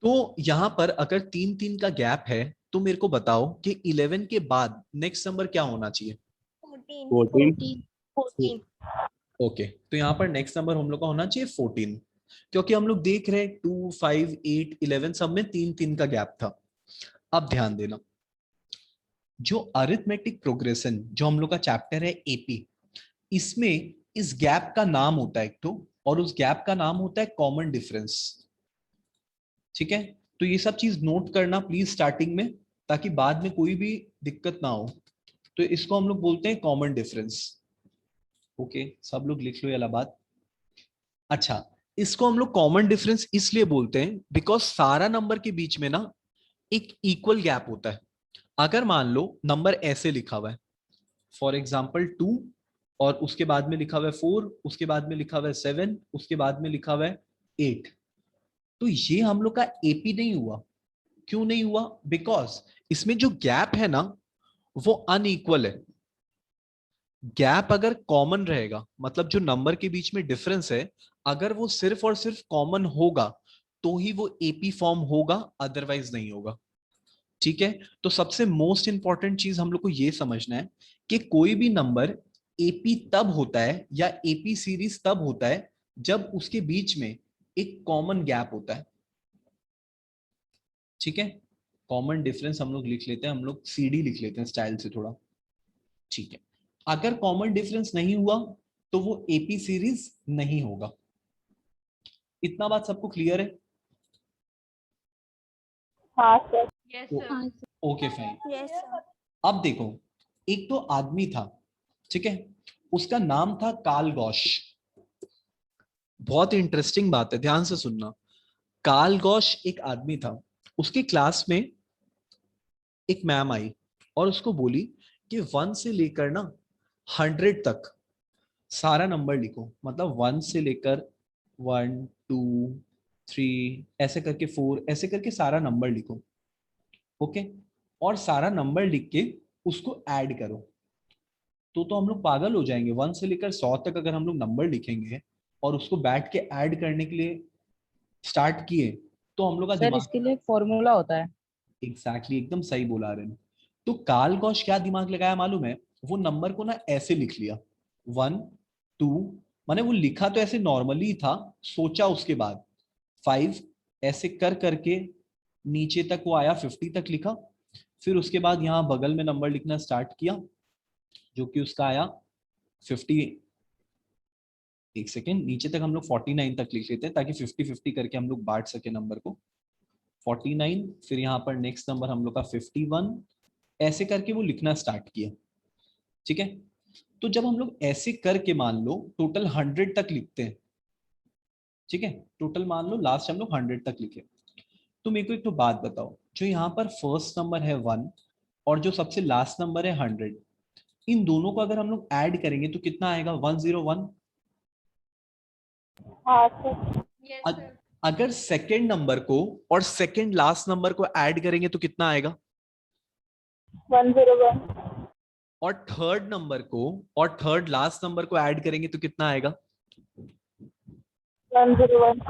तो यहां पर अगर 3-3 का गैप है तो मेरे को बताओ कि 11 के बाद नेक्स्ट नंबर क्या होना चाहिए? 14। ओके, तो यहाँ पर नेक्स्ट नंबर हम लोग का होना चाहिए 14, क्योंकि हम लोग देख रहे हैं 2, 5, 8, 11 सब में 3-3 का गैप था। अब ध्यान देना, जो अरिथमेटिक प्रोग्रेशन जो हम लोग का चैप्टर है एपी, इसमें इस गैप का नाम होता है एक तो, और उस गैप का नाम होता है कॉमन डिफरेंस। ठीक है, तो ये सब चीज नोट करना प्लीज स्टार्टिंग में, ताकि बाद में कोई भी दिक्कत ना हो। तो इसको हम लोग बोलते हैं कॉमन डिफरेंस। ओके, सब लोग लिख लो ये वाला बात। अच्छा, इसको हम लोग कॉमन डिफरेंस इसलिए बोलते हैं बिकॉज सारा नंबर के बीच में ना एक इक्वल गैप होता है। अगर मान लो नंबर ऐसे लिखा हुआ है, फॉर एग्जाम्पल 2, और उसके बाद में लिखा हुआ है 4, उसके बाद में लिखा हुआ है 7, उसके बाद में लिखा हुआ है 8, तो ये हम लोग का एपी नहीं हुआ। क्यों नहीं हुआ? बिकॉज इसमें जो गैप है ना वो अनइक्वल है। गैप अगर कॉमन रहेगा, मतलब जो नंबर के बीच में डिफरेंस है, अगर वो सिर्फ और सिर्फ कॉमन होगा तो ही वो एपी फॉर्म होगा, अदरवाइज नहीं होगा। ठीक है, तो सबसे मोस्ट इंपॉर्टेंट चीज हम लोग को ये समझना है कि कोई भी नंबर एपी तब होता है या एपी सीरीज तब होता है जब उसके बीच में एक कॉमन गैप होता है। ठीक है, कॉमन डिफरेंस हम लोग लिख लेते हैं, हम लोग सीडी लिख लेते हैं स्टाइल से थोड़ा। ठीक है, अगर कॉमन डिफरेंस नहीं हुआ तो वो एपी सीरीज नहीं होगा। इतना बात सबको क्लियर है? हाँ sir. Yes sir. Okay fine. Yes sir. अब देखो, एक तो आदमी था, ठीक है, उसका नाम था कार्ल गॉश। बहुत इंटरेस्टिंग बात है, ध्यान से सुनना। कार्ल गॉश एक आदमी था, उसकी क्लास में एक मैम आई और उसको बोली कि 1 से लेकर ना 100 तक सारा नंबर लिखो, मतलब 1 से लेकर 1, 2, 3 ऐसे करके 4 ऐसे करके सारा नंबर लिखो। ओके, और सारा नंबर लिख के उसको ऐड करो। तो हम लोग पागल हो जाएंगे, 1 से लेकर 100 तक अगर हम लोग नंबर लिखेंगे और उसको बैठ के ऐड करने के लिए स्टार्ट किए तो हम लोग का सर दिमाग। इसके लिए एक फॉर्मूला होता है। एग्जैक्टली, एकदम सही बोला रहे हैं। तो कार्ल गॉश क्या दिमाग लगाया मालूम है? वो नंबर को ना ऐसे लिख लिया, 1, 2, माने वो लिखा तो ऐसे नॉर्मली था, सोचा उसके बाद 5 ऐसे कर करके नीचे तक वो आया, 50 तक लिखा। फिर उसके बाद यहाँ बगल में नंबर लिखना स्टार्ट किया, जो कि उसका आया 50। एक सेकेंड, नीचे तक हम लोग 49 तक लिख लेते हैं ताकि 50-50 करके हम लोग बांट सके नंबर को। 49, फिर यहाँ पर नेक्स्ट नंबर हम लोग का 51, ऐसे करके वो लिखना स्टार्ट किया। ठीक है, तो जब हम लोग ऐसे करके मान लो टोटल 100 तक लिखते हैं, ठीक है, टोटल मान लो लास्ट हम लोग 100 तक लिखे, तो मेरे को एक तो बात बताओ, जो यहाँ पर फर्स्ट नंबर है 1 और जो सबसे लास्ट नंबर है 100, इन दोनों को अगर हम लोग ऐड करेंगे तो कितना आएगा? 101। हाँ सर। Yes sir. अगर सेकंड नंबर को और सेकंड लास्ट नंबर को ऐड करेंगे तो कितना आएगा? 101। और थर्ड नंबर को और थर्ड लास्ट नंबर को ऐड करेंगे तो कितना आएगा? 101।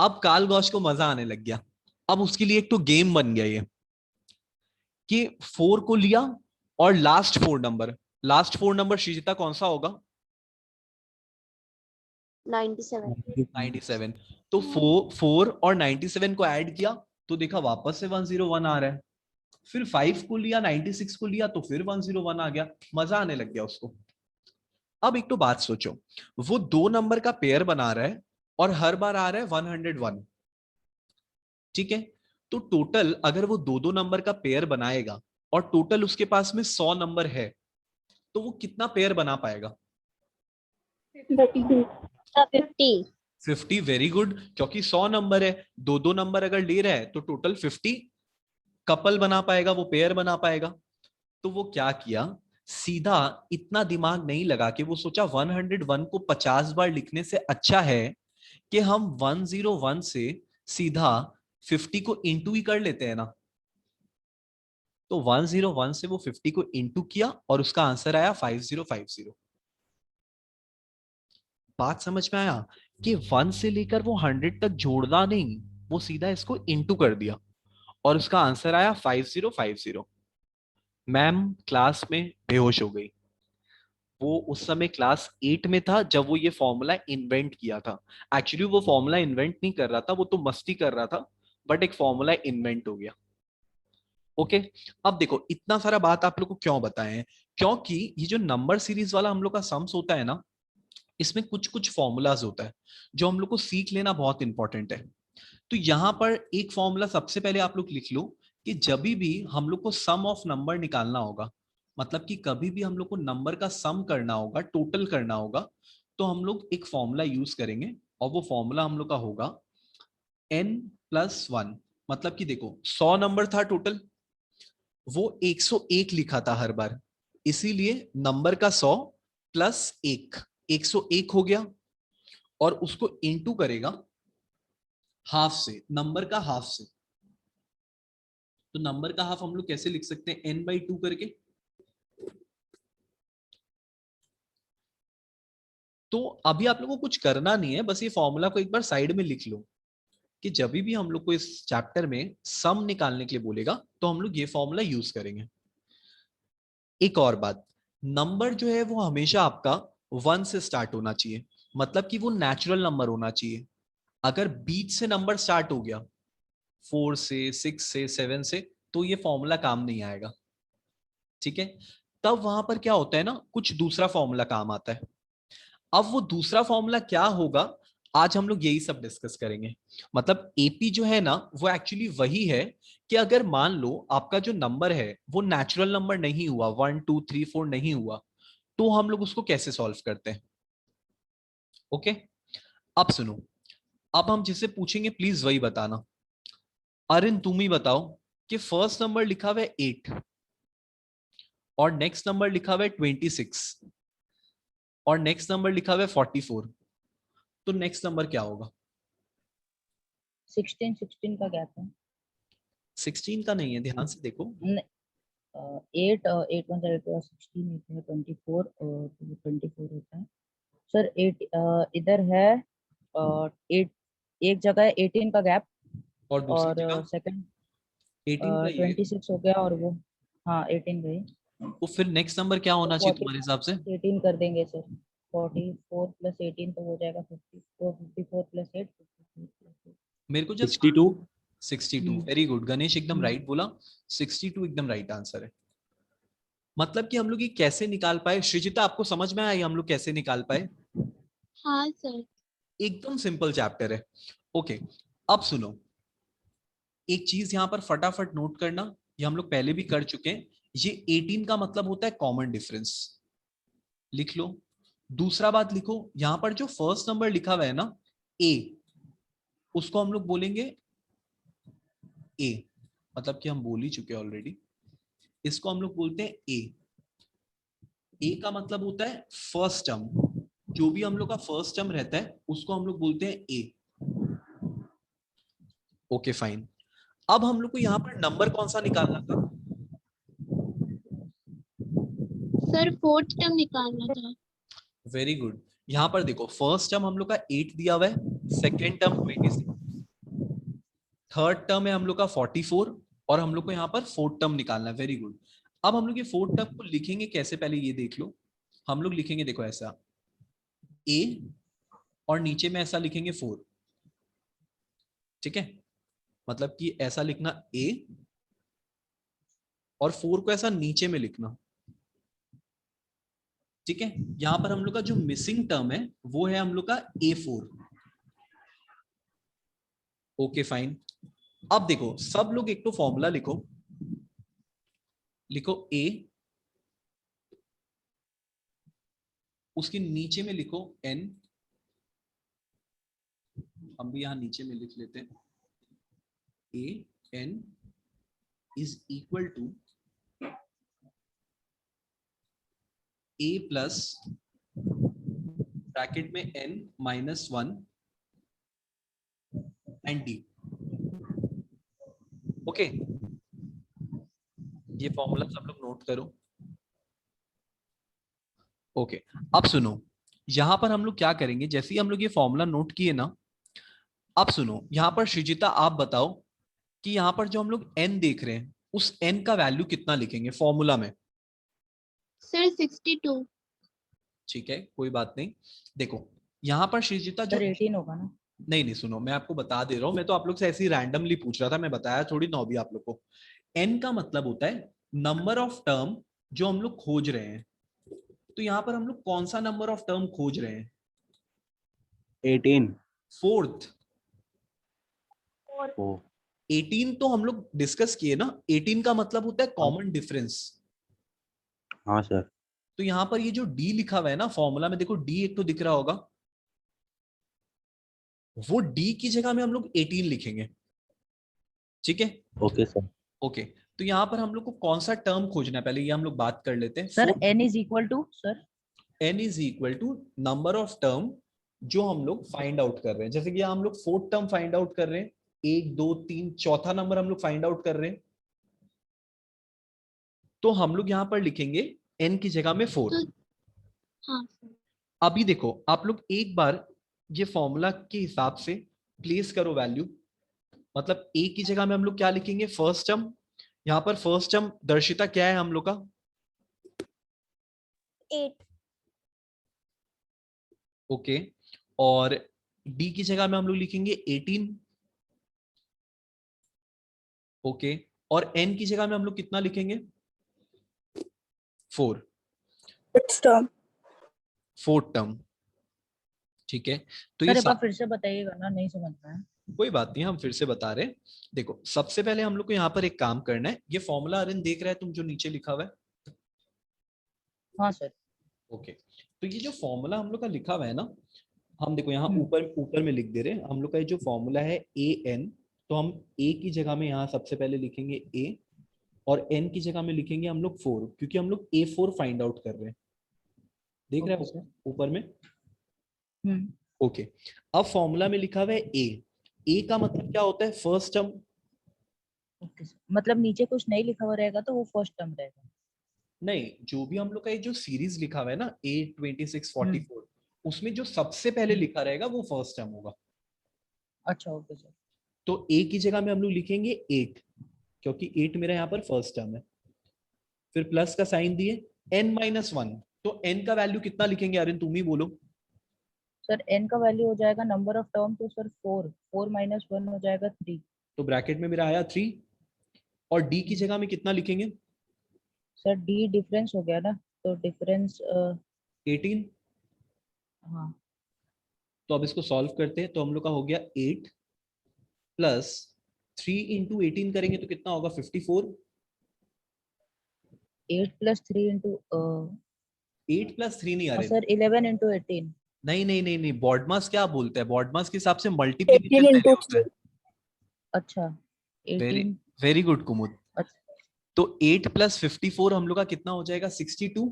अब कार्ल गॉश को मजा आने लग गया। अब उसके लिए एक तो गेम बन गया ये कि 4 को लिया और लास्ट फोर नंबर श्रीजिता कौन सा होगा? 97। 97। तो 4 और 97 को ऐड किया तो देखा वापस से 101 आ रहा है। फिर 5 को लिया, 96 को लिया तो फिर 101 आ गया। मजा आने लग गया उसको। अब एक तो बात सोचो, वो दो नंबर का पेयर बना रहा है और हर बार आ रहा है 101। ठीक है, तो टोटल अगर वो दो दो नंबर का पेयर बनाएगा और टोटल उसके पास में 100 नंबर है, तो वो कितना पेयर बना पाएगा? 50। 50। वेरी गुड, क्योंकि 100 नंबर है, दो दो नंबर अगर ले रहा है तो टोटल 50 कपल बना पाएगा, वो पेयर बना पाएगा। तो वो क्या किया, सीधा इतना दिमाग नहीं लगा कि वो सोचा 101 को 50 बार लिखने से अच्छा है कि हम 101 से सीधा 50 को इंटू ही कर लेते हैं ना। तो 101 से वो 50 को इंटू किया और उसका आंसर आया 5050। बात समझ में आया कि 1 से लेकर वो 100 तक जोड़ना नहीं, वो सीधा इसको इंटू कर दिया और उसका आंसर आया 5050। मैम क्लास में बेहोश हो गई। वो उस समय क्लास 8 में था जब वो ये फॉर्मूला इन्वेंट किया था। एक्चुअली वो फॉर्मूला इन्वेंट नहीं कर रहा था, वो तो मस्ती कर रहा था, बट एक फॉर्मूला इन्वेंट हो गया। ओके। अब देखो इतना सारा बात आप लोग को क्यों बताए हैं, क्योंकि ये जो नंबर सीरीज वाला हम लोग का सम्स होता है ना, इसमें कुछ कुछ फॉर्मूलाज होता है जो हम लोग को सीख लेना बहुत इंपॉर्टेंट है। तो यहां पर एक फॉर्मूला सबसे पहले आप लोग लिख लो कि जब भी हम लोग को सम ऑफ नंबर निकालना होगा, मतलब कि कभी भी हम लोग को नंबर का सम करना होगा, टोटल करना होगा, तो हम लोग एक फॉर्मूला यूज करेंगे और वो फॉर्मूला हम लोग का होगा n+1। मतलब कि देखो 100 नंबर था टोटल, वो 101 लिखा था हर बार, इसीलिए नंबर का 100 प्लस 1 101 हो गया, और उसको इंटू करेगा हाफ से, नंबर का हाफ से। तो नंबर का हाफ हम लोग कैसे लिख सकते हैं, n/2 करके। तो अभी आप लोगों को कुछ करना नहीं है, बस ये फॉर्मूला को एक बार साइड में लिख लो कि जब भी हम लोग को इस चैप्टर में सम निकालने के लिए बोलेगा तो हम लोग ये फॉर्मूला यूज करेंगे। एक और बात, नंबर जो है वो हमेशा आपका 1 से स्टार्ट होना चाहिए, मतलब कि वो नेचुरल नंबर होना चाहिए। अगर बीच से नंबर स्टार्ट हो गया, 4 से, 6 से, 7 से, तो ये फॉर्मूला काम नहीं आएगा। ठीक है। तब वहां पर क्या होता है ना, कुछ दूसरा फॉर्मूला काम आता है। अब वो दूसरा फॉर्मूला क्या होगा, आज हम लोग यही सब डिस्कस करेंगे। मतलब एपी जो है ना, वो एक्चुअली वही है कि अगर मान लो आपका जो नंबर है वो नेचुरल नंबर नहीं हुआ, 1 2 3 4 नहीं हुआ, तो हम लोग उसको कैसे सॉल्व करते हैं। ओके। अब सुनो, अब हम जिसे पूछेंगे प्लीज वही बताना। अरिन तुम ही बताओ कि फर्स्ट नंबर लिखा हुआ है 8 और नेक्स्ट नंबर लिखा हुआ है 26 और नेक्स्ट नंबर लिखा हुआ है 44, तो नेक्स्ट नंबर क्या होगा। 16 का गैप है। 16 का नहीं है, ध्यान से देखो। 8 8 1 8 16 8 है 24 और 24 होता है सर। 8 इधर है 8, एक जगह है 18 का गैप और दूसरी और जगह सेकंड 18 का ही है, 26 हो गया और वो हाँ 18 गई तो फिर नेक्स्ट नंबर क्या तो होना चाहिए 40 तुम्हारे हिसाब से। 18 कर देंगे सर। 44 प्लस 18 तो हो जाएगा 54 54 प्लस 8 54 प्लस 8। मेरे को जस्ट 62। 62, हम्म वेरी गुड गणेश, एकदम हम्म। राइट बोला। 62 एकदम राइट आंसर है। मतलब कि हम लोग ये कैसे निकाल पाए, श्रीजिता आपको समझ में आया हम लोग कैसे निकाल पाए। हाँ सर। एकदम सिंपल चैप्टर है। ओके। अब सुनो, एक चीज यहां पर फटाफट नोट करना, ये हम लोग पहले भी कर चुके हैं। ये 18 का मतलब होता है कॉमन डिफरेंस, लिख लो। दूसरा बात लिखो, यहां पर जो फर्स्ट नंबर लिखा हुआ है ना, ए, उसको हम लोग बोलेंगे ए, मतलब कि हम बोल ही चुके हैं ऑलरेडी, इसको हम लोग बोलते हैं ए। ए का मतलब होता है फर्स्ट टर्म, जो भी हम लोग का फर्स्ट टर्म रहता है उसको हम लोग बोलते हैं ए। Okay fine. अब हम लोग को यहाँ पर नंबर कौन सा निकालना था। सर फोर्थ टर्म निकालना था। Very good. यहाँ पर देखो फर्स्ट टर्म हम लोग का 8 दिया हुआ है, सेकेंड टर्म 26, थर्ड टर्म है हम लोग का 44, और हम लोग को यहाँ पर फोर्थ टर्म निकालना है। Very good. अब हम लोग ये फोर्थ टर्म को लिखेंगे कैसे, पहले ये देख लो। हम लोग लिखेंगे देखो ऐसा ए, और नीचे में ऐसा लिखेंगे 4। ठीक है, मतलब कि ऐसा लिखना ए और 4 को ऐसा नीचे में लिखना। ठीक है, यहां पर हम लोग का जो मिसिंग टर्म है वो है हम लोग का A4। Okay fine. अब देखो सब लोग एक तो फॉर्मूला लिखो, लिखो ए, उसके नीचे में लिखो n, हम भी यहां नीचे में लिख लेते हैं a n is equal to a plus bracket में n-1 एंड d। ओके, ये फॉर्मूला सब लोग नोट करो। ओके। अब सुनो, यहां पर हम लोग क्या करेंगे, जैसे ही हम लोग ये फॉर्मूला नोट किए ना, अब सुनो, यहाँ पर श्रीजिता आप बताओ कि यहाँ पर जो हम लोग n देख रहे हैं उस n का वैल्यू कितना लिखेंगे फॉर्मूला में? सर 62। ठीक है, कोई बात नहीं। देखो यहाँ पर श्रीजिता जो सर 18 होगा ना? नहीं नहीं, सुनो मैं आपको बता दे रहा हूँ, मैं तो आप लोग से ऐसे ही रैंडमली पूछ रहा था, मैं बताया थोड़ी ना भी आप लोग को। n का मतलब होता है नंबर ऑफ टर्म जो हम लोग खोज रहे हैं। तो यहाँ पर हम लोग कौन सा नंबर ऑफ टर्म खोज रहे हैं? 18। फोर्थ। ओ 18 तो हम लोग डिस्कस किए ना, 18 का मतलब होता है कॉमन डिफरेंस। हाँ सर। तो यहाँ पर ये जो d लिखा हुआ है ना फॉर्मूला में, देखो d एक तो दिख रहा होगा, वो d की जगह में हम लोग 18 लिखेंगे। ठीक है, ओके सर। ओके। तो यहाँ पर हम लोग को कौन सा टर्म खोजना है पहले ये हम लोग बात कर लेते हैं। S n is equal to S n is equal to number of term जो हम लोग फाइंड आउट कर रहे हैं। जैसे कि यहाँ हम लोग फोर्थ टर्म फाइंड आउट कर रहे हैं, 1 2 3, चौथा नंबर हम लोग फाइंड आउट कर रहे हैं, तो हम लोग यहाँ पर लिखेंगे n की जगह में 4। तो हाँ सर। अभी देखो आप लोग एक बार ये फॉर्मूला के हिसाब से प्लेस करो वैल्यू। मतलब a की जगह में हम लोग क्या लिखेंगे, फर्स्ट टर्म। यहाँ पर फर्स्ट टर्म दर्शिता क्या है हम लोग का? 8। ओके, और d की जगह में हम लोग लिखेंगे 18। ओके, और n की जगह में हम लोग कितना लिखेंगे? 4। Fourth term. ठीक है, तो ये सर एक बार फिर से बताइएगा ना, नहीं समझ में आया। कोई बात नहीं, हम फिर से बता रहे हैं। देखो सबसे पहले हम लोग को यहाँ पर एक काम करना है। ये फॉर्मूला अरिन देख रहा है तुम जो नीचे लिखा हुआ है? हाँ सर। ओके, तो ये जो फॉर्मूला हम लोग का लिखा हुआ है ना, हम देखो यहाँ हम्म। ऊपर ऊपर में लिख दे रहे हैं हम लोग का। ये जो फॉर्मूला है ए एन, तो हम ए की जगह में यहाँ सबसे पहले लिखेंगे ए, और एन की जगह में लिखेंगे हम लोग 4, क्योंकि हम लोग A4 फाइंड आउट कर रहे हैं। देख रहे ओके हो सर। ऊपर में? हम्म। ओके, अब फॉर्मूला में लिखा हुआ है ए का मतलब क्या होता है, फर्स्ट टर्म। ओके सर, मतलब नीचे कुछ नहीं लिखा हुआ रहेगा तो वो फर्स्ट टर्म रहेगा? नहीं, जो भी हम लोग का ये जो सीरीज लिखा हुआ है ना A2644, हम्म। उसमें जो सबसे पहले लिखा रहेगा वो फर्स्ट टर्म होगा। अच्छा ओके सर। तो a की जगह में हम लोग लिखेंगे 8, क्योंकि 8 मेरा यहाँ पर फर्स्ट टर्म है। फिर प्लस का साइन दिए, n-1, तो n का वैल्यू कितना लिखेंगे अरिन, तुम ही बोलो। सर n का वैल्यू हो जाएगा नंबर ऑफ टर्म, तो सर 4 माइनस 1 हो जाएगा 3। तो ब्रैकेट में मेरा आया 3, और d की जगह में कितना लिखेंगे? सर d डिफरेंस हो गया ना, तो डिफरेंस 18। हाँ। तो अब इसको सॉल्व करते हैं, तो हम लोग का हो गया 8 प्लस 3 इंटू 18 करेंगे तो कितना होगा, 54। 8 प्लस 3 इंटू 8 प्लस 3 नहीं आ रहे, सर 11 इंटू 18। नहीं नहीं नहीं नहीं, बॉडमास क्या बोलते हैं, बॉडमास के हिसाब से मल्टीप्लिकेशन पहले होता है। अच्छा वेरी 18। वेरी गुड कुमुद। अच्छा तो 8 प्लस 54 हम लोग का कितना हो जाएगा, 62।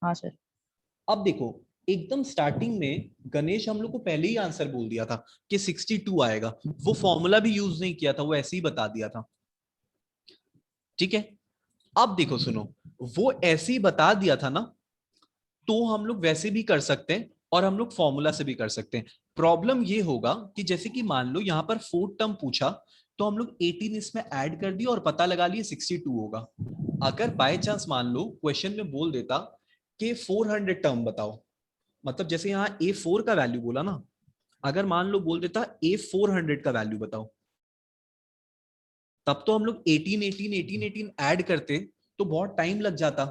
हाँ सर। अब देखो एकदम स्टार्टिंग में गणेश हम लोग को पहले ही आंसर बोल दिया था कि 62 आएगा, वो फॉर्मूला भी यूज नहीं किया था, वो ऐसे ही बता दिया था। ठीक है, अब देखो सुनो, वो ऐसे ही बता दिया था ना, तो हम लोग वैसे भी कर सकते हैं और हम लोग फॉर्मूला से भी कर सकते हैं। प्रॉब्लम ये होगा कि जैसे कि मान लो यहाँ पर फोर्थ टर्म पूछा, तो हम लोग 18 इसमें ऐड कर दिए और पता लगा लिए 62 होगा। अगर बाय चांस मान लो क्वेश्चन में बोल देता कि 400 टर्म बताओ, मतलब जैसे यहाँ A4 का वैल्यू बोला ना, अगर मान लो बोल देता A400 का वैल्यू बताओ, तब तो हम लोग 18 18 18 18 ऐड करते तो बहुत टाइम लग जाता।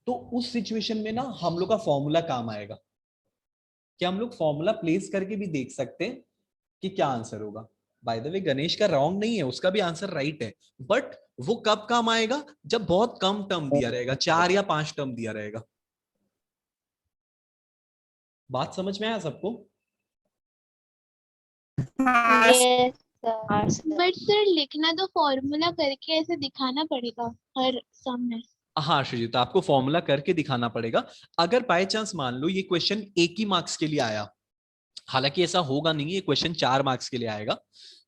तो उस सिचुएशन में ना हम लोग का फॉर्मूला काम आएगा, कि हम लोग फॉर्मूला प्लेस करके भी देख सकते हैं कि क्या आंसर होगा। बाय द वे गणेश का रॉन्ग नहीं है, उसका भी आंसर राइट है, बट वो कब काम आएगा, जब बहुत कम टर्म दिया रहेगा, 4 या 5 टर्म दिया रहेगा। बात समझ में आया सबको? Yes sir. बट सर लिखना तो फॉर्मूला करके ऐसे दिखाना पड़ेगा हर सम में। हाँ श्रीजिता, आपको फॉर्मूला करके दिखाना पड़ेगा। अगर बाय चांस मान लो ये क्वेश्चन एक ही मार्क्स के लिए आया, हालांकि ऐसा होगा नहीं, ये क्वेश्चन 4 मार्क्स के लिए आएगा,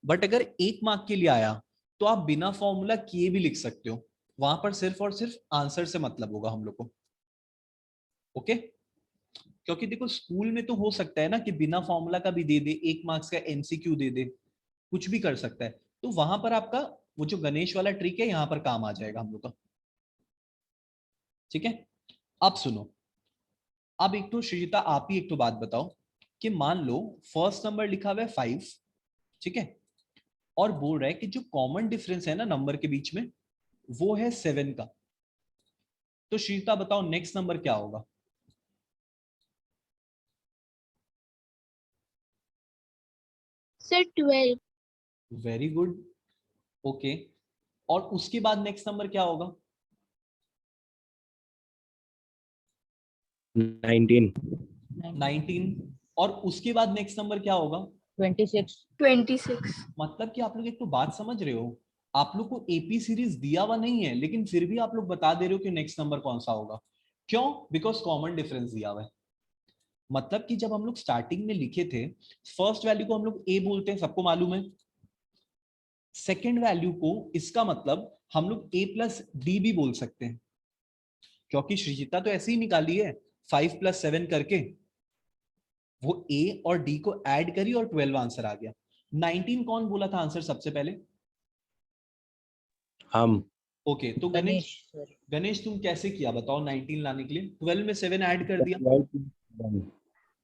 बट अगर 1 मार्क के लिए आया तो आप बिना फॉर्मूला किए भी लिख सकते हो, वहां पर सिर्फ और सिर्फ आंसर से मतलब होगा हम लोग को। ओके, क्योंकि देखो स्कूल में तो हो सकता है ना कि बिना फॉर्मूला का भी दे दे, 1 मार्क्स का एमसीक्यू दे दे, कुछ भी कर सकता है। तो वहां पर आपका वो जो गणेश वाला ट्रिक है यहाँ पर काम आ जाएगा हम लोग का। ठीक है, अब सुनो, अब एक तो श्रीजिता आप ही एक तो बात बताओ कि मान लो फर्स्ट नंबर लिखा हुआ है 5, ठीक है, और बोल रहा है कि जो कॉमन डिफरेंस है ना नंबर के बीच में वो है 7 का। तो श्रीजिता बताओ नेक्स्ट नंबर क्या होगा? सर 12। Very good, okay. और उसके बाद नेक्स्ट नंबर क्या होगा? 19। 19। और उसके बाद नेक्स्ट नंबर क्या होगा? 26। 26। मतलब कि आप लोग एक तो बात समझ रहे हो, आप लोग को एपी सीरीज दिया हुआ नहीं है लेकिन फिर भी आप लोग बता दे रहे हो कि नेक्स्ट नंबर कौन सा होगा। क्यों? बिकॉज कॉमन डिफरेंस दिया हुआ है। मतलब कि जब हम लोग स्टार्टिंग में लिखे थे फर्स्ट वैल्यू को हम लोग ए बोलते हैं, सबको मालूम है। सेकेंड वैल्यू को इसका मतलब हम लोग ए प्लस डी भी बोल सकते हैं, क्योंकि श्रीजिता तो ऐसे ही निकाली है 5 + 7 करके, वो ए और डी को ऐड करी और 12 आंसर आ गया। 19 कौन बोला था आंसर सबसे पहले? हम। ओके, तो गणेश, सर गणेश तुम कैसे किया बताओ 19 लाने के लिए? 12 में 7 ऐड कर दिया 12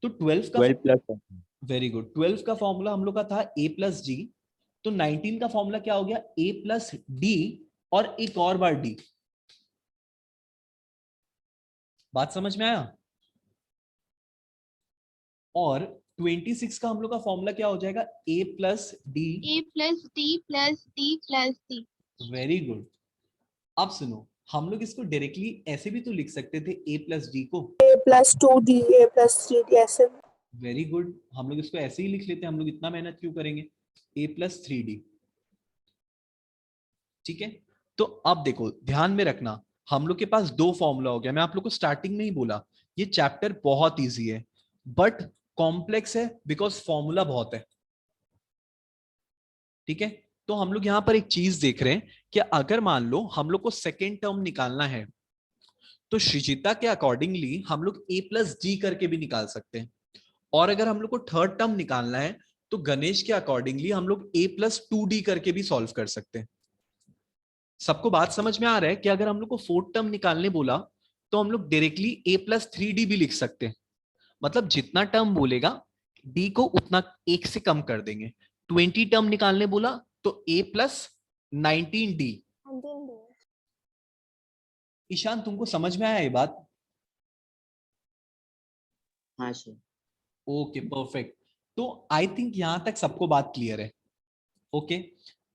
तो 12 का, 12+1। वेरी गुड, 12 का फॉर्मूला हम लोग का था a प्लस जी, तो 19 का फॉर्मूला क्या हो गया? a प्लस डी और एक और बार डी। बात समझ में आया? और 26 का हम लोग का फॉर्मूला क्या हो जाएगा? a plus D. A plus D plus D plus D. Very good. अब सुनो, हम लोग इसको डायरेक्टली ऐसे भी तो लिख सकते थे a प्लस डी को, A+2D, A+3D ऐसे। वेरी गुड, हम लोग इसको ऐसे ही लिख लेते हैं, हम लोग इतना मेहनत क्यों करेंगे? a plus 3D। ठीक है, तो अब देखो ध्यान में रखना, हम लोग के पास दो फॉर्मूला हो गया। मैं आप लोग को स्टार्टिंग में ही बोला ये चैप्टर बहुत इजी है बट कॉम्प्लेक्स है बिकॉज फॉर्मूला बहुत है। ठीक है, तो हम लोग यहां पर एक चीज देख रहे हैं कि अगर मान लो हम लोग को सेकेंड टर्म निकालना है तो श्रीजिता के अकॉर्डिंगली हम लोग a प्लस जी करके भी निकाल सकते हैं, और अगर हम लोग को थर्ड टर्म निकालना है तो गणेश के अकॉर्डिंगली हम लोग a प्लस 2D करके भी सॉल्व कर सकते हैं। सबको बात समझ में आ रहा है कि अगर हम लोग को फोर्थ टर्म निकालने बोला तो हम लोग डायरेक्टली a+3D भी लिख सकते हैं। मतलब जितना टर्म बोलेगा d को उतना एक से कम कर देंगे। 20 टर्म निकालने बोला तो a+19d। ईशान तुमको समझ में आया ये बात? हाँ सर। ओके परफेक्ट, तो आई थिंक यहां तक सबको बात क्लियर है। ओके,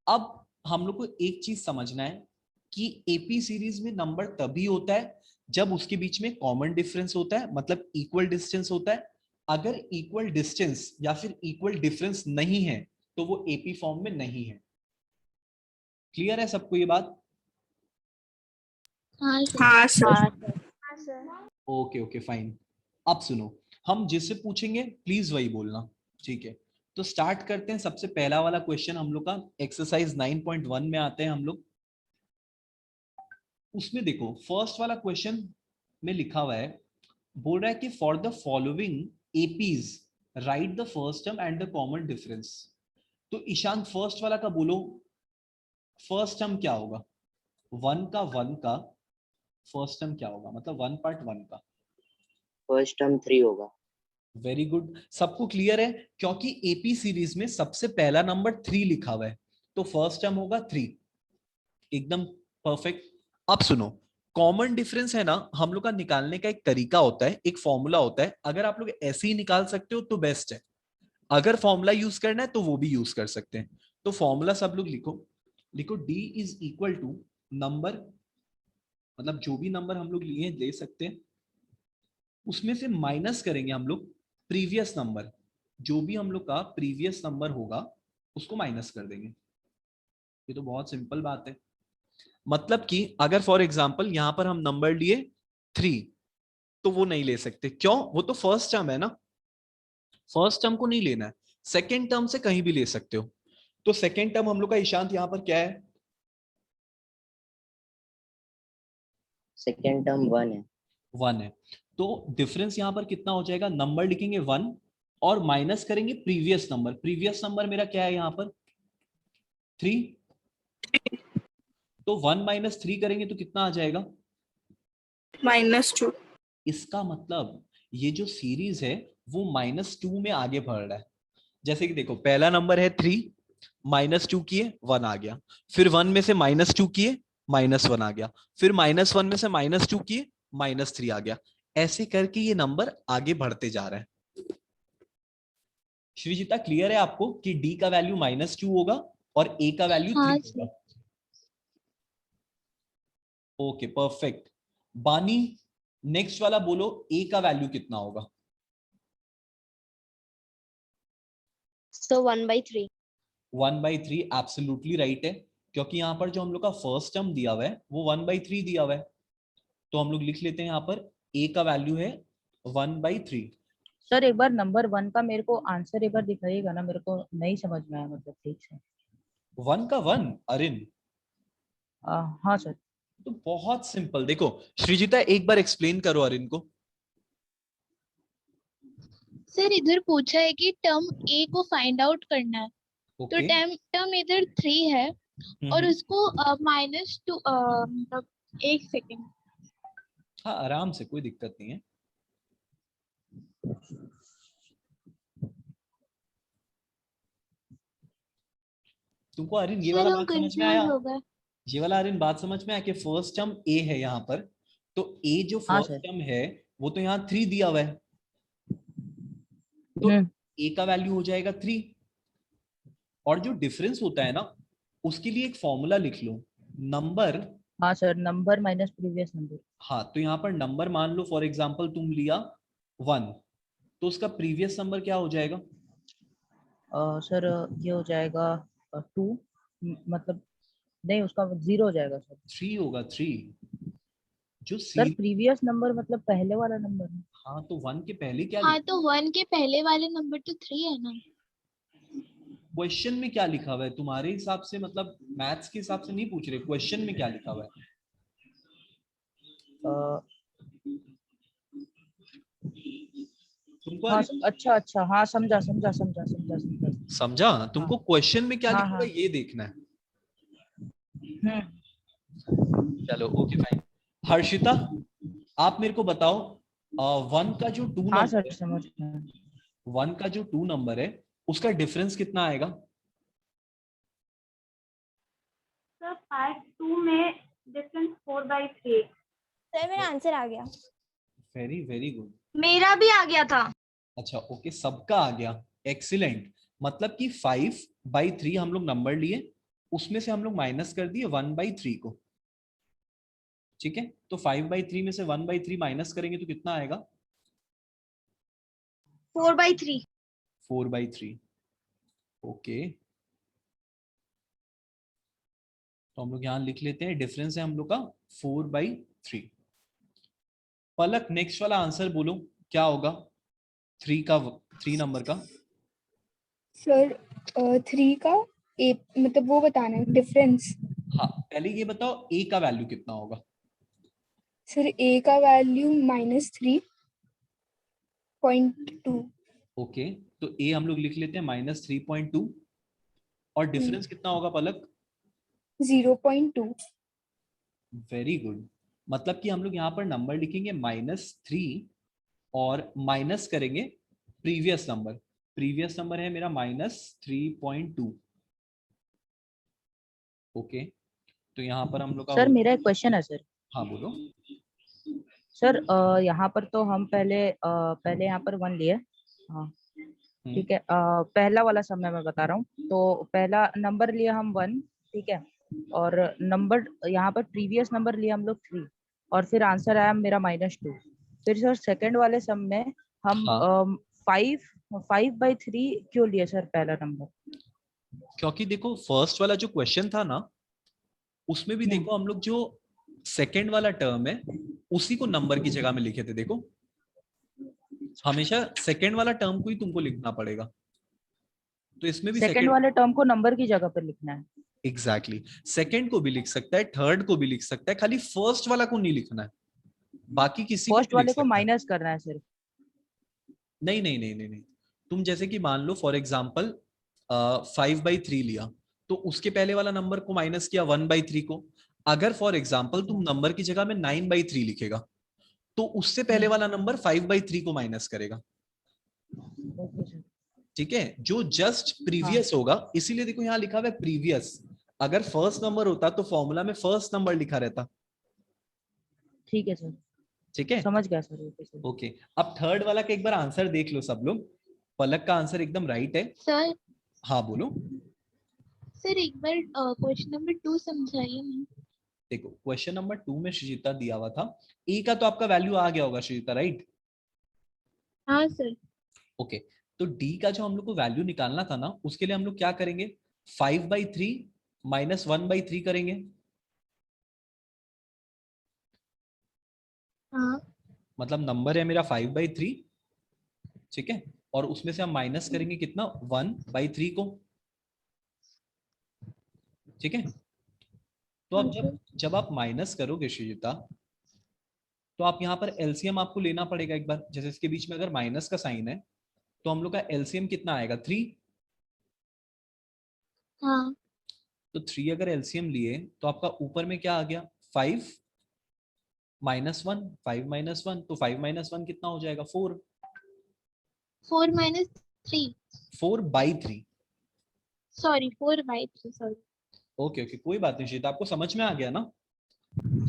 अब हम लोग को एक चीज समझना है कि एपी सीरीज में नंबर तभी होता है जब उसके बीच में कॉमन डिफरेंस होता है, मतलब इक्वल डिस्टेंस होता है। अगर इक्वल डिस्टेंस या फिर इक्वल डिफरेंस नहीं है तो वो एपी फॉर्म में नहीं है। क्लियर है सबको ये बात? हाँ हाँ सर। Okay okay fine. अब सुनो, हम जिससे पूछेंगे प्लीज वही बोलना, ठीक है? तो स्टार्ट करते हैं। सबसे पहला वाला क्वेश्चन हम लोग का एक्सरसाइज 9.1 में आते हैं हम लोग। उसमें देखो फर्स्ट वाला क्वेश्चन में लिखा हुआ है, बोल रहा है कि for the following APs right the first term and the common difference. तो ईशान फर्स्ट वाला का बोलो, फर्स्ट टर्म क्या होगा? 1 का फर्स्ट टर्म क्या होगा, मतलब 1/1 का? फर्स्ट टर्म 3 होगा। वेरी गुड, सबको क्लियर है? क्योंकि एपी सीरीज में सबसे पहला नंबर 3 लिखा हुआ है तो फर्स्ट टर्म होगा 3। एकदम परफेक्ट। अब सुनो, कॉमन डिफरेंस है ना हम लोग का निकालने का एक तरीका होता है, एक फॉर्मूला होता है। अगर आप लोग ऐसे ही निकाल सकते हो तो बेस्ट है, अगर फॉर्मूला यूज करना है तो वो भी यूज कर सकते हैं। तो फॉर्मूला सब लोग लिखो, लिखो d is equal to number, मतलब जो भी नंबर हम लोग लिए ले सकते हैं, उसमें से माइनस करेंगे हम लोग प्रीवियस नंबर। जो भी हम लोग का प्रीवियस नंबर होगा उसको माइनस कर देंगे। ये तो बहुत सिंपल बात है। मतलब कि अगर फॉर एग्जांपल यहां पर हम नंबर लिए 3 तो वो नहीं ले सकते। क्यों? वो तो फर्स्ट टर्म है ना, फर्स्ट टर्म को नहीं लेना है, सेकेंड टर्म से कहीं भी ले सकते हो। तो सेकेंड टर्म हम लोग का ईशांत यहां पर क्या है? सेकेंड टर्म 1 है। 1 है, तो डिफरेंस यहाँ पर कितना हो जाएगा, नंबर लिखेंगे 1 और माइनस करेंगे प्रीवियस नंबर। प्रीवियस नंबर मेरा क्या है यहाँ पर 3, तो 1 माइनस 3 करेंगे तो कितना आ जाएगा, -2. इसका मतलब ये जो सीरीज है वो -2 में आगे बढ़ रहा है। जैसे कि देखो पहला नंबर है 3, -2 किए 1 आ गया, फिर 1 में से -2 किए -1 आ गया, फिर -1 में से -2 किए -3 आ गया। ऐसे करके ये नंबर आगे बढ़ते जा रहा है। श्रीजिता क्लियर है आपको कि डी का वैल्यू -2 होगा और ए का वैल्यू 3 हाँ होगा? Okay perfect. बानी नेक्स्ट वाला बोलो, ए का वैल्यू कितना होगा? So 1/3. 1/3 एब्सोल्युटली राइट है, क्योंकि यहाँ पर जो हम लोग का फर्स्ट टर्म दिया हुआ है वो 1/3 दिया हुआ है, तो हम लोग लिख लेते हैं यहाँ पर ए का वैल्यू है 1/3। सर एक बार नंबर 1 का मेरे को आंसर एक बार दिखाइएगा ना, मेरे को नहीं समझ में आया मतलब ठीक से। 1 का 1 अरिन, हाँ सर। तो बहुत सिंपल। देखो श्रीजिता एक बार एक्सप्लेन करो अरिन को। सर इधर पूछा है कि टर्म ए को फाइंड आउट करना है, तो ओके टर्म इधर 3 है और उसको -2 मतलब 1 सेकेंड। हाँ आराम से, कोई दिक्कत नहीं है। तुमको अरिन ये सर वाला हम बात समझ में आया? कंफ्यूज हो गए। ये वाला अरिन बात समझ में आया कि फर्स्ट टर्म ए है यहाँ पर, तो ए जो हाँ फर्स्ट सर। टर्म है वो तो यहाँ 3 दिया हुआ है, तो ए का वैल्यू हो जाएगा 3, और जो डिफरेंस होता है ना उसके लिए एक फॉर्मूला लिख लो, नंबर। हाँ sir, number minus previous number. हाँ तो यहाँ पर नंबर मान लो फॉर एग्जांपल तुम लिया 1, तो उसका प्रीवियस नंबर क्या हो जाएगा? सर ये हो जाएगा 2, मतलब नहीं उसका 0 हो जाएगा सर। 3 होगा 3 जो सर प्रीवियस नंबर मतलब पहले वाला नंबर है। हाँ तो 1 के पहले क्या हाँ तो 1 के पहले वाले नंबर तो 3 है ना। क्वेश्चन में क्या लिखा हुआ है तुम्हारे हिसाब से, मतलब मैथ्स के हिसाब से नहीं पूछ रहे, क्वेश्चन में क्या लिखा हुआ है? तुमको हाँ अच्छा हाँ समझा। समझा? तुमको क्वेश्चन में क्या हाँ, लिखा हुआ है ये देखना है। हम्म। चलो ओके फाइन। हर्षिता आप मेरे को बताओ 1 का जो 2 हाँ नंबर सर है, समझ गया। 1 का जो 2 नंबर है उसका डिफरेंस कितना आएगा? सर पार्ट 2 में डिफरेंस 4/3। सर मेरा आंसर आ गया। Very very good. मेरा भी आ गया था। अच्छा ओके सबका आ गया, एक्सीलेंट। मतलब कि 5/3 हम लोग नंबर लिए, उसमें से हम लोग माइनस कर दिए 1/3 को, ठीक है? तो 5/3 में से 1/3 माइनस करेंगे तो कितना आएगा? 4/3। 4/3 ओके, तो हम लोग यहाँ लिख लेते हैं डिफरेंस है हम लोग का 4/3। पलक नेक्स्ट वाला आंसर बोलो क्या होगा 3 नंबर का? सर 3 का ए मतलब वो बताना है डिफरेंस। हाँ पहले ये बताओ ए का वैल्यू कितना होगा? सर ए का वैल्यू -3.2। ओके तो ए हम लोग लिख लेते हैं -3.2, और डिफरेंस कितना होगा पलक? 0.2। Very good. मतलब कि हम लोग यहाँ पर नंबर लिखेंगे -3 और माइनस करेंगे प्रीवियस नंबर। प्रीवियस नंबर है मेरा -3.2। ओके तो यहाँ पर हम लोग का सर मेरा एक क्वेश्चन है सर। हाँ बोलो। सर यहाँ पर तो हम पहले यहाँ पर 1 लिए। हाँ ठीक है। पहला वाला समय मैं बता रहा हूँ, तो पहला नंबर लिया हम 1, ठीक है, और नंबर यहाँ पर प्रीवियस नंबर लिया हम लोग 3, और फिर आंसर आया मेरा -2। फिर सर सेकंड वाले सम में हम हाँ। 5/3 क्यों लिए सर पहला नंबर? क्योंकि देखो फर्स्ट वाला जो क्वेश्चन था ना उसमें भी देखो हम लोग जो सेकंड वाला टर्म है उसी को नंबर की जगह में लिखे थे। देखो हमेशा सेकंड वाला टर्म को ही तुमको लिखना पड़ेगा, तो इसमें भी सेकंड वाले टर्म को नंबर की जगह पर लिखना है। एग्जैक्टली सेकंड को भी लिख सकता है, थर्ड को भी लिख सकता है, खाली फर्स्ट वाला को नहीं लिखना है। बाकी किसी को फर्स्ट भी लिख वाले को सकता है। माइनस करना है सिर्फ। नहीं नहीं नहीं नहीं नहीं, तुम जैसे कि मान लो फॉर एग्जाम्पल 5/3 लिया, तो उसके पहले वाला नंबर को माइनस किया 1/3 को। अगर फॉर एग्जाम्पल तुम नंबर की जगह में 9/3 लिखेगा, तो उससे पहले वाला नंबर 5/3 को माइनस करेगा। Okay sir. ठीक है, जो जस्ट प्रीवियस होगा, इसीलिए देखो यहाँ लिखा हुआ है प्रीवियस। अगर फर्स्ट नंबर होता तो फॉर्मूला में फर्स्ट नंबर लिखा रहता। ठीक है सर, ठीक है, समझ गया सर। Okay sir. ओके। अब थर्ड वाला का एक बार आंसर देख लो सब लोग। पलक का आंसर एकदम राइट है। सर हाँ बोलो। सर एक बार क्वेश्चन नंबर 2 समझाइए ना। देखो क्वेश्चन नंबर 2 में श्रीजिता दिया हुआ था, ए का तो आपका वैल्यू आ गया होगा श्रीजिता, राइट? हाँ सर। ओके, तो डी का जो हम लोग को वैल्यू निकालना था ना, उसके लिए हम लोग क्या करेंगे? 5/3 माइनस 1/3 करेंगे। हाँ मतलब नंबर है मेरा 5/3, ठीक है, और उसमें से हम माइनस करेंगे कितना? 1/3 को। ठीक है, तो अब जब जब आप माइनस करोगे श्रीजिता, तो आप यहाँ पर एलसीएम आपको लेना पड़ेगा एक बार। जैसे इसके बीच में अगर माइनस का साइन है, तो हम लोग का एलसीएम कितना आएगा? 3। हाँ। तो 3 अगर एलसीएम लिए, तो आपका ऊपर में क्या आ गया? 5 माइनस 1, 5 माइनस 1, तो 5 माइनस 1 कितना हो जाएगा? 4। 4 minus 3, 4/3। Sorry 4/3 sorry. Okay okay, कोई बात नहीं श्रीजिता, आपको समझ में आ गया ना?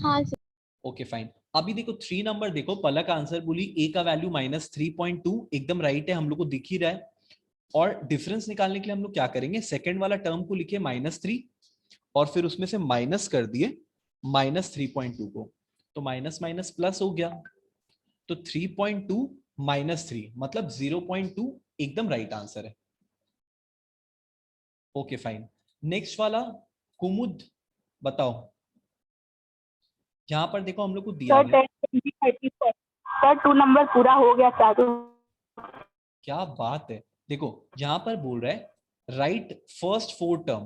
हाँ सर। Okay fine. अभी देखो 3 नंबर देखो, पलक आंसर बोली ए का वैल्यू -3.2, एकदम राइट है, हम लोग को दिख ही रहा है। और डिफरेंस निकालने के लिए हम लोग क्या करेंगे? सेकंड वाला टर्म को लिखे -3, और फिर उसमें से माइनस कर दिए -3.2 को, तो माइनस माइनस प्लस हो गया। तो 3.2 -3 मतलब 0.2, एकदम राइट आंसर है। Okay fine. नेक्स्ट वाला कुमुद, बताओ। यहाँ पर देखो हम लोग को दिया सर गया, 10, 20, 30 सर 2 नंबर पूरा हो गया चालू। क्या बात है। देखो यहाँ पर बोल रहा है राइट फर्स्ट 4 टर्म,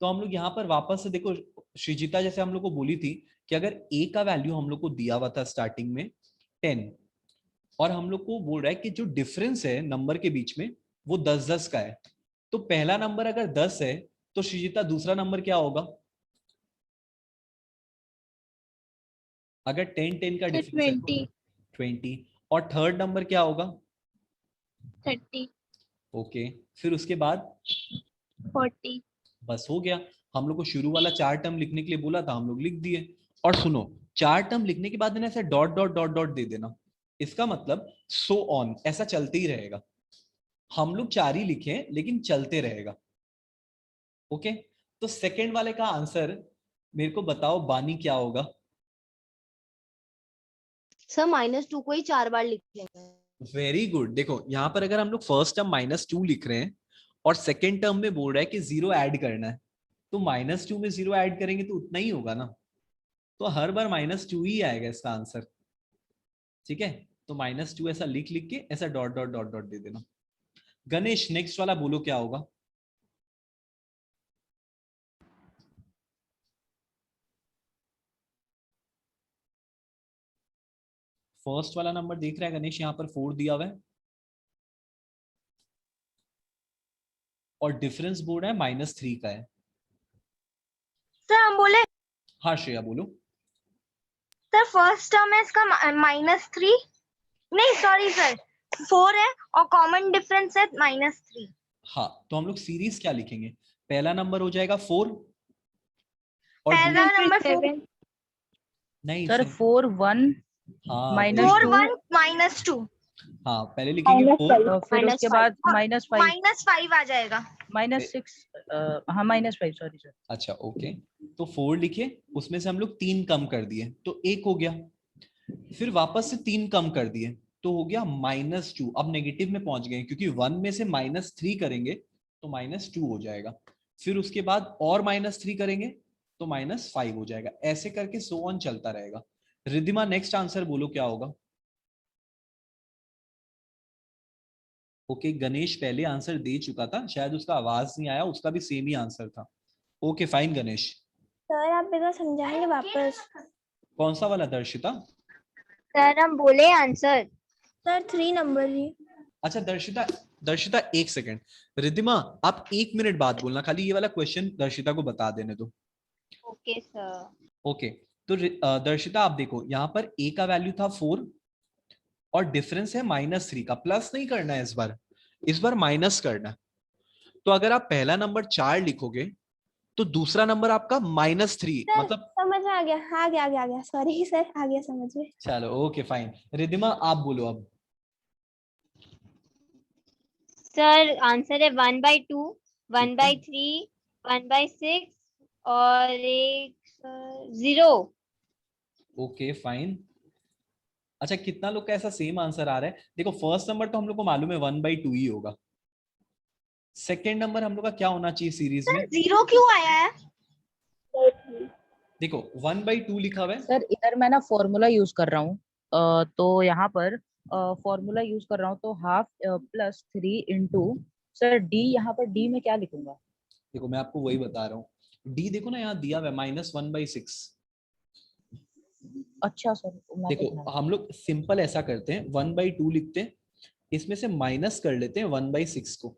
तो हम लोग यहाँ पर वापस से देखो, श्रीजिता जैसे हम लोग को बोली थी कि अगर ए का वैल्यू हम लोग को दिया हुआ था स्टार्टिंग में 10, और हम लोग को बोल रहा है कि जो डिफरेंस है नंबर के बीच में वो 10-10 का है, तो पहला नंबर अगर 10 है, तो श्रीजिता दूसरा नंबर क्या होगा? अगर 10-10 का सर डिफरेंस है तो 20, और थर्ड नंबर क्या होगा? 30, ओके, फिर उसके बाद 40। बस हो गया। हम लोग को शुरू वाला 4 टर्म लिखने के लिए बोला था, हम लोग लिख दिए। और सुनो, 4 टर्म लिखने के बाद ऐसे डॉट डॉट डॉट डॉट दे देना, इसका मतलब सो ऑन, ऐसा चलते ही रहेगा। हम लोग 4 ही लिखे लेकिन चलते रहेगा। ओके, तो सेकंड वाले का आंसर मेरे को बताओ बानी, क्या होगा? सर -2 को ही 4 बार लिखेंगे। Very good. देखो यहाँ पर अगर हम लोग फर्स्ट टर्म -2 लिख रहे हैं, और सेकेंड टर्म में बोल रहा है कि 0 ऐड करना है, तो -2 में 0 ऐड करेंगे तो उतना ही होगा ना, तो हर बार -2 ही आएगा इसका आंसर। ठीक है, तो -2 ऐसा लिख लिख के ऐसा डॉट डॉट डॉट डॉट दे देना। गणेश नेक्स्ट वाला बोलो क्या होगा? फर्स्ट वाला नंबर देख रहा है गणेश, यहाँ पर 4 दिया हुआ है, और डिफरेंस बोर्ड है -3 का है। सर हम बोले हाँ श्रेया बोलो। सर फर्स्ट टर्म है इसका -3, नहीं सॉरी सर 4 है और कॉमन डिफरेंस है -3। हाँ, तो हम लोग सीरीज क्या लिखेंगे? पहला नंबर हो जाएगा 4, और पहला नंबर 4 नहीं सर सर, 4 1 हाँ माइनस 4 2, 1 -2 हाँ पहले लिखेंगे -5 4, तो फिर उसके बाद -5 -5 आ जाएगा। -6, हाँ -5 सॉरी सर। अच्छा ओके, तो 4 लिखे, उसमें से हम लोग 3 कम कर दिए तो 1 हो गया, फिर वापस से 3 कम कर दिए तो हो गया -2। अब नेगेटिव में पहुंच गए, क्योंकि 1 में से -3 करेंगे तो -2 हो जाएगा, फिर उसके बाद और -3 करेंगे तो -5 हो जाएगा, ऐसे करके सो ऑन चलता रहेगा। रिद्धिमा नेक्स्ट आंसर बोलो क्या होगा? ओके, गणेश पहले आंसर दे चुका था, शायद उसका आवाज नहीं आया, उसका भी सेम ही आंसर था। Okay fine Ganesh. सर आप मेरे को समझाएंगे वापस? कौन सा वाला दर्शिता? सर हम बोले आंसर। सर 3 नंबर ही। अच्छा दर्शिता, दर्शिता एक सेकंड, रिद्धिमा आप 1 मिनट बाद बोलना, खाली ये वाला क्वेश्चन दर्शिता को बता देने दो। Okay sir. ओके, तो दर्शिता आप देखो यहाँ पर a का वैल्यू था 4 और डिफरेंस है -3 का। प्लस नहीं करना है इस बार माइनस करना है। तो अगर आप पहला नंबर 4 लिखोगे तो दूसरा नंबर आपका -3, मतलब समझ में आ गया, आ गया सॉरी सर, आ गया समझ में। चलो ओके फाइन। रिद्धिमा आप बोलो अब। सर आंसर है 1/2, 1/3, 1/6 और एक 0। Okay fine. अच्छा कितना लोग का ऐसा सेम आंसर आ रहा है? देखो फर्स्ट नंबर तो हम लोग को मालूम है 1/2 ही होगा। सेकेंड नंबर हम लोग का क्या होना चाहिए सीरीज में? 0 क्यों आया है? देखो 1/2 लिखा हुआ है। सर इधर मैं ना फॉर्मूला यूज कर रहा हूँ, तो यहाँ पर फॉर्मूला यूज कर रहा हूँ, तो half plus 3 into, sir D, यहाँ पर डी में क्या लिखूंगा? देखो मैं आपको वही बता रहा हूँ, डी देखो ना यहाँ दिया हुआ है -1/6। अच्छा सर, मैं तो देखो हम लोग सिंपल ऐसा करते हैं, 1/2 लिखते हैं, इसमें से माइनस कर लेते हैं 1/6 को।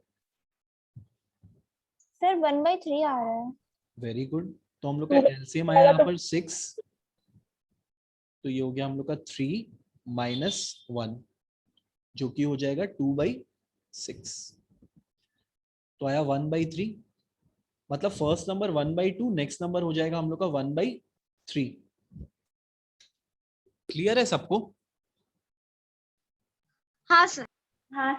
सर 1/3 आ रहा है। Very good. तो हम लोग का एलसीएम आया यहाँ पर 6, तो ये हो गया हम लोग का 3 - 1 जो कि हो जाएगा 2/6। तो आया 1/3, मतलब फर्स्ट नंबर 1/2, नेक्स्ट नंबर हो जाएगा हम लोग का 1/3। क्लियर है सबको? हाँ सर। हाँ